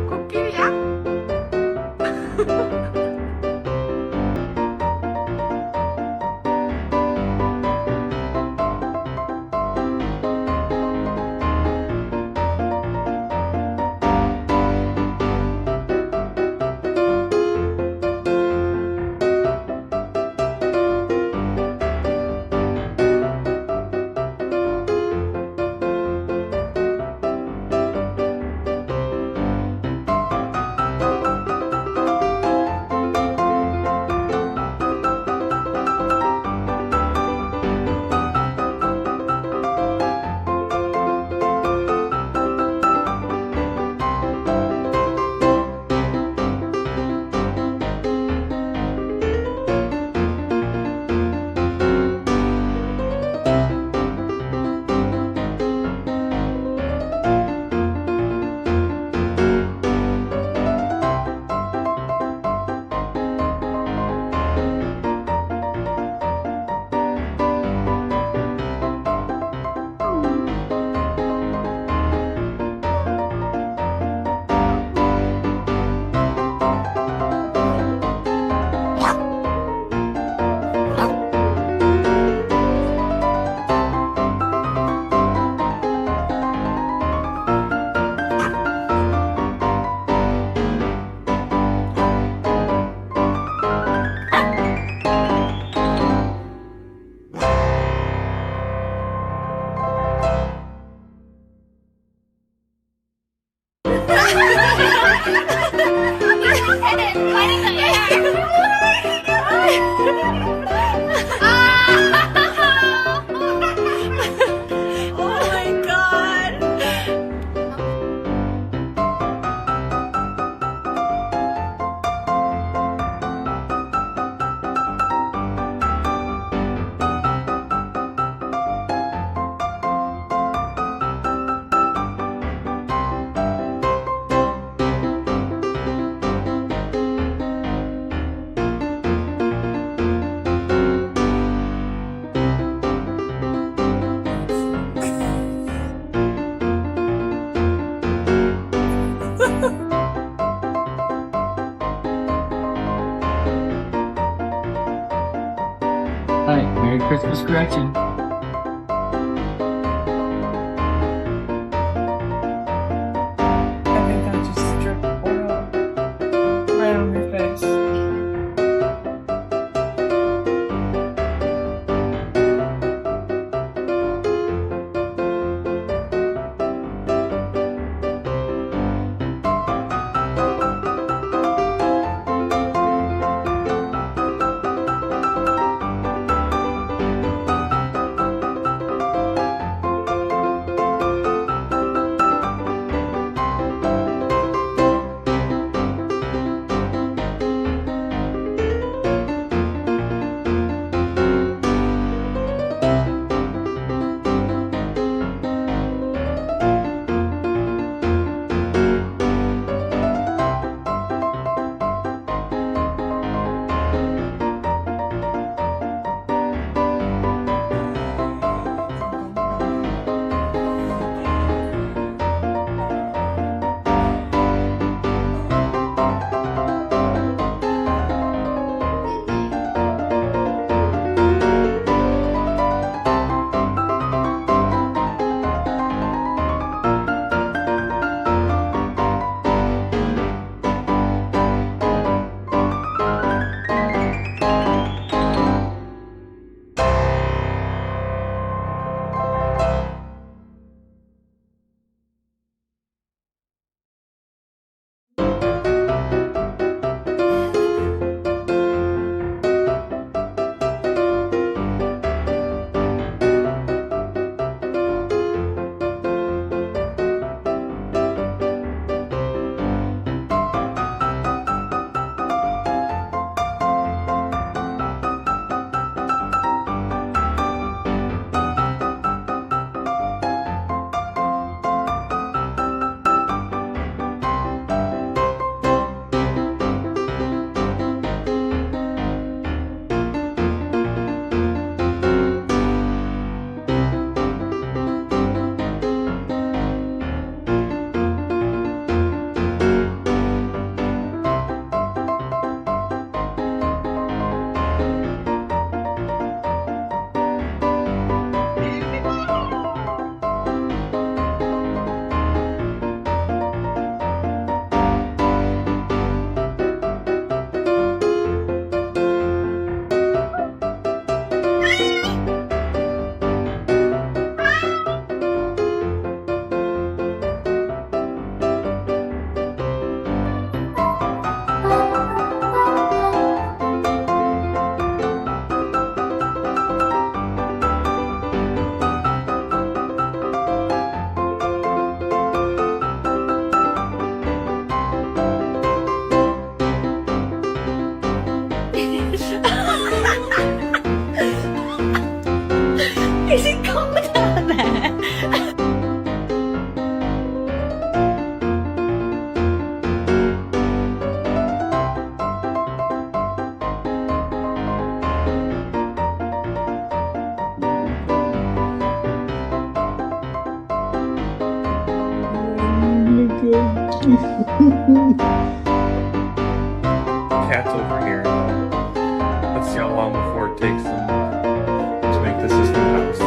코끼리야? Oh my god! Hi, Merry Christmas, Gretchen. I think that just dripped oil right on your face. Cat's over here. Let's see how long before it takes them to make the system house.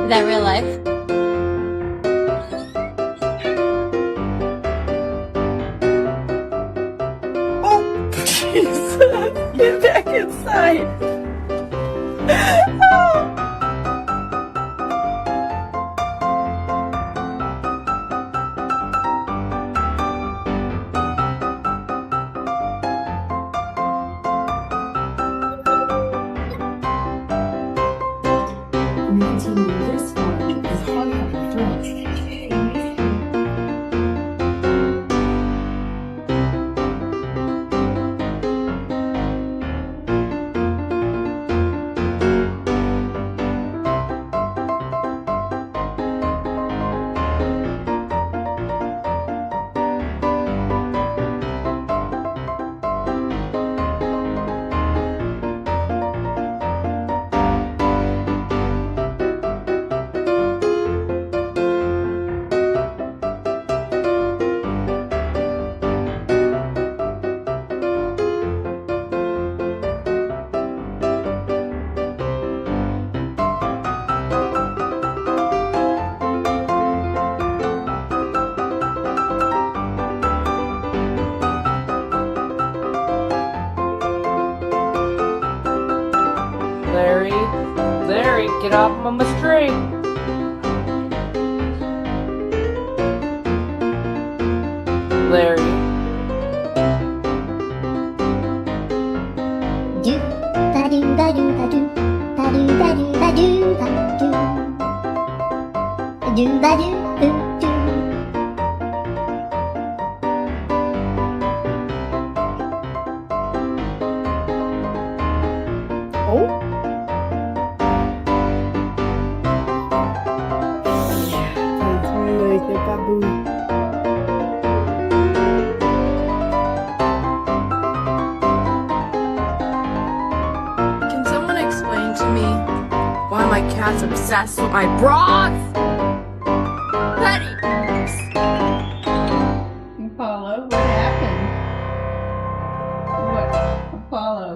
Is that real life? Oh, Jesus! Get back inside! Nicotine in this form is harmful to throat. Larry, get off Mama's string. Larry. Do ba do ba do ba do ba do ba do ba do ba do ba do do. Oh? It's me like a baboon. Can someone explain to me why my cat's obsessed with my broth? Betty! Apollo, what happened? What? Apollo?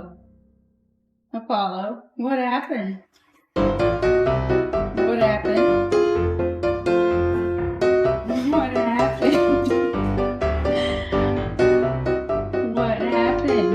Apollo, what happened? What happened? What happened? What happened?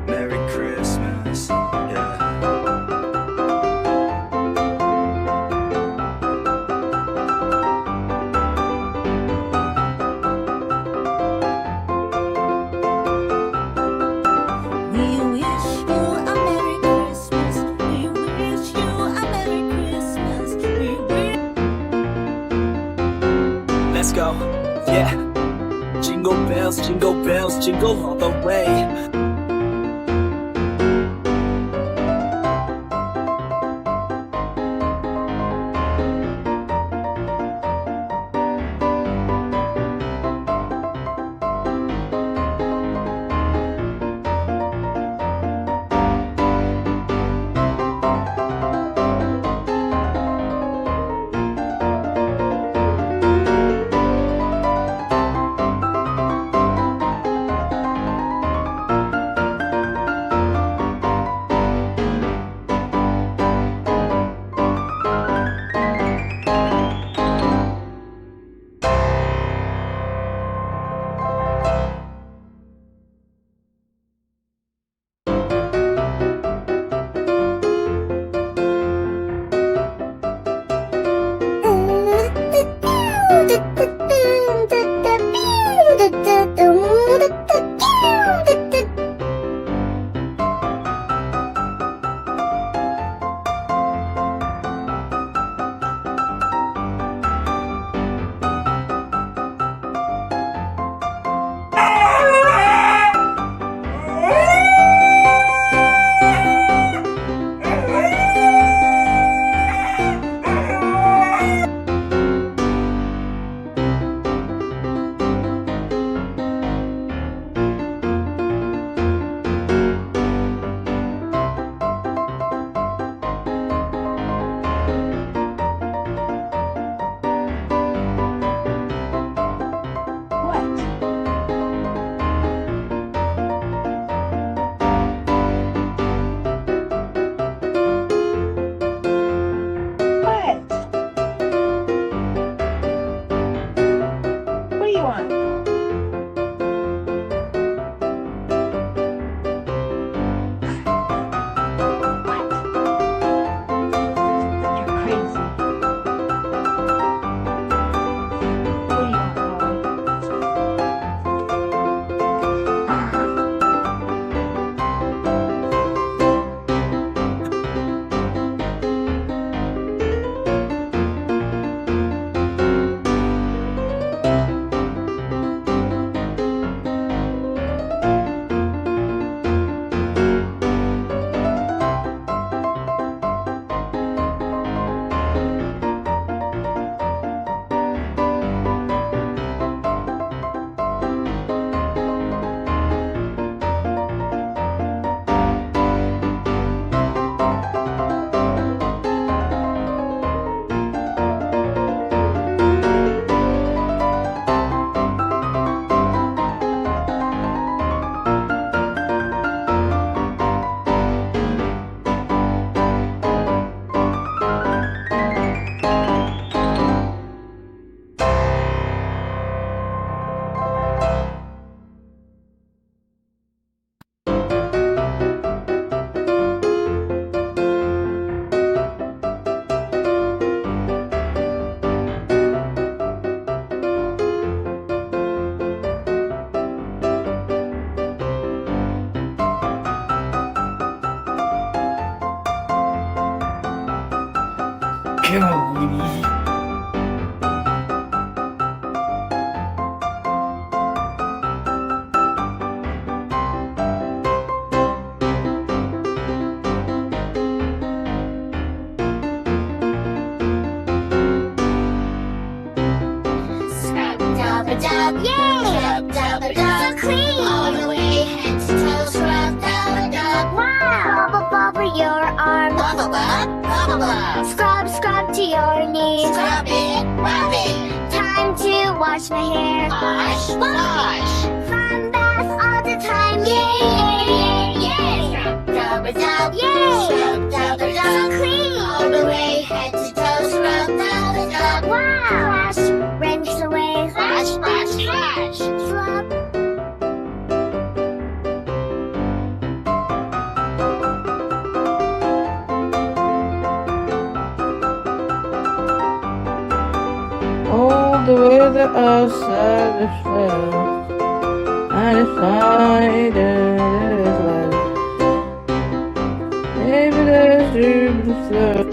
Merry Christmas, yeah. We wish you a Merry Christmas. We wish you a Merry Christmas. We wish. Let's go, yeah. Jingle bells, jingle all the way. Come on, baby. Scrub, dub, dub, yay! Scrub, dub, dub, so clean. All the way head to toe. Scrub, dub, dub, wow! Bubble, bubble your arm. Bubble, bubble, bubble, bubble. Scrub, scrub to your knees. Scrub it, rub it. Time to wash my hair. Wash, wash. Fun bath all the time. Yay, yay, yay, yay! Scrub, dub, dub, yay! Scrub, dub, dub, so clean. All the way head to toe. Scrub, dub, dub, wow! Flash, rinse away. Flash, flash, flash. Scrub. All the way to the outside of hell. I decided it is love. Maybe there's room to flow.